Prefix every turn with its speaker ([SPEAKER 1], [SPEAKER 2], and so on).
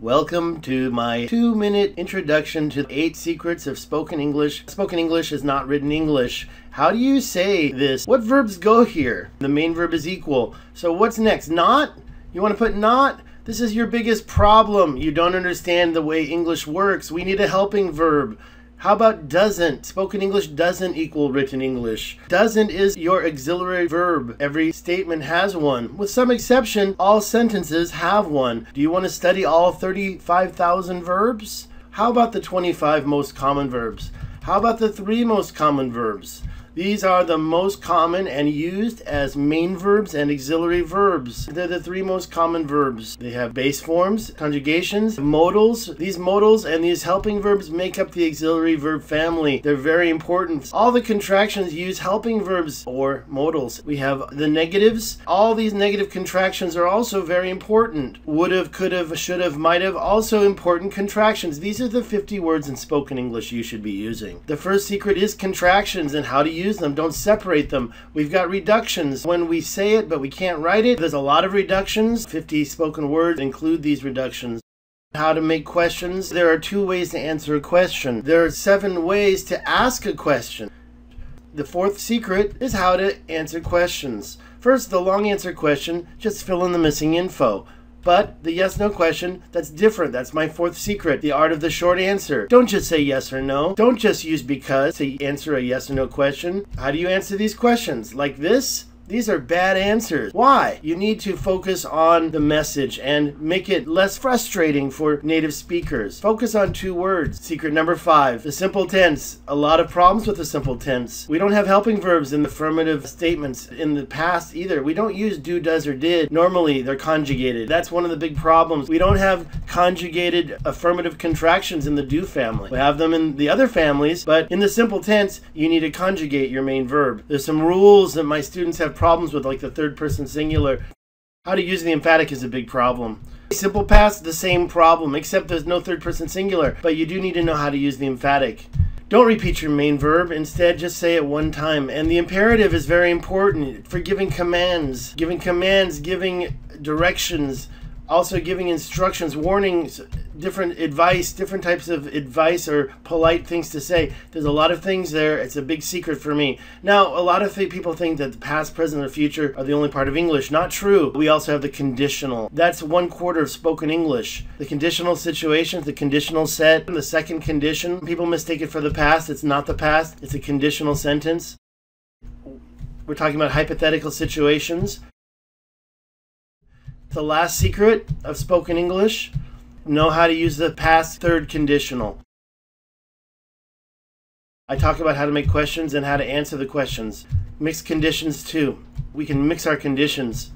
[SPEAKER 1] Welcome to my 2-minute introduction to 8 secrets of spoken English. Spoken English is not written English. How do you say this? What verbs go here? The main verb is equal. So what's next? Not? You want to put not? This is your biggest problem. You don't understand the way English works. We need a helping verb. How about doesn't? Spoken English doesn't equal written English. Doesn't is your auxiliary verb. Every statement has one. With some exception, all sentences have one. Do you want to study all 35,000 verbs? How about the 25 most common verbs? How about the 3 most common verbs? These are the most common and used as main verbs and auxiliary verbs. They're the 3 most common verbs. They have base forms, conjugations, modals. These modals and these helping verbs make up the auxiliary verb family. They're very important. All the contractions use helping verbs or modals. We have the negatives. All these negative contractions are also very important. Would've, could've, should've, might've, also important contractions. These are the 50 words in spoken English you should be using. The first secret is contractions and how to use them. Don't separate them. We've got reductions when we say it but we can't write it. There's a lot of reductions. 50 spoken words include these reductions. How to make questions. There are 2 ways to answer a question. There are 7 ways to ask a question. The 4th secret is how to answer questions. First, the long answer question, just fill in the missing info. But the yes-no question, that's different. That's my 4th secret, the art of the short answer. Don't just say yes or no. Don't just use because to answer a yes or no question. How do you answer these questions? Like this? These are bad answers. Why? You need to focus on the message and make it less frustrating for native speakers. Focus on 2 words. Secret number 5, the simple tense. A lot of problems with the simple tense. We don't have helping verbs in the affirmative statements in the past either. We don't use do, does, or did. Normally, they're conjugated. That's one of the big problems. We don't have conjugated affirmative contractions in the do family. We have them in the other families, but in the simple tense, you need to conjugate your main verb. There's some rules that my students have problems with, like the 3rd person singular. How to use the emphatic is a big problem. Simple past, the same problem, except there's no 3rd person singular, but you do need to know how to use the emphatic. Don't repeat your main verb. Instead, just say it one time. And the imperative is very important for giving commands, giving directions, also giving instructions, warnings, different advice, different types of advice or polite things to say. There's a lot of things there. It's a big secret for me. Now, a lot of people think that the past, present, or future are the only part of English. Not true. We also have the conditional. That's 1/4 of spoken English. The conditional situations, the conditional set, and the second condition. People mistake it for the past. It's not the past. It's a conditional sentence. We're talking about hypothetical situations. The last secret of spoken English, know how to use the past 3rd conditional. I talk about how to make questions and how to answer the questions. Mixed conditions too. We can mix our conditions.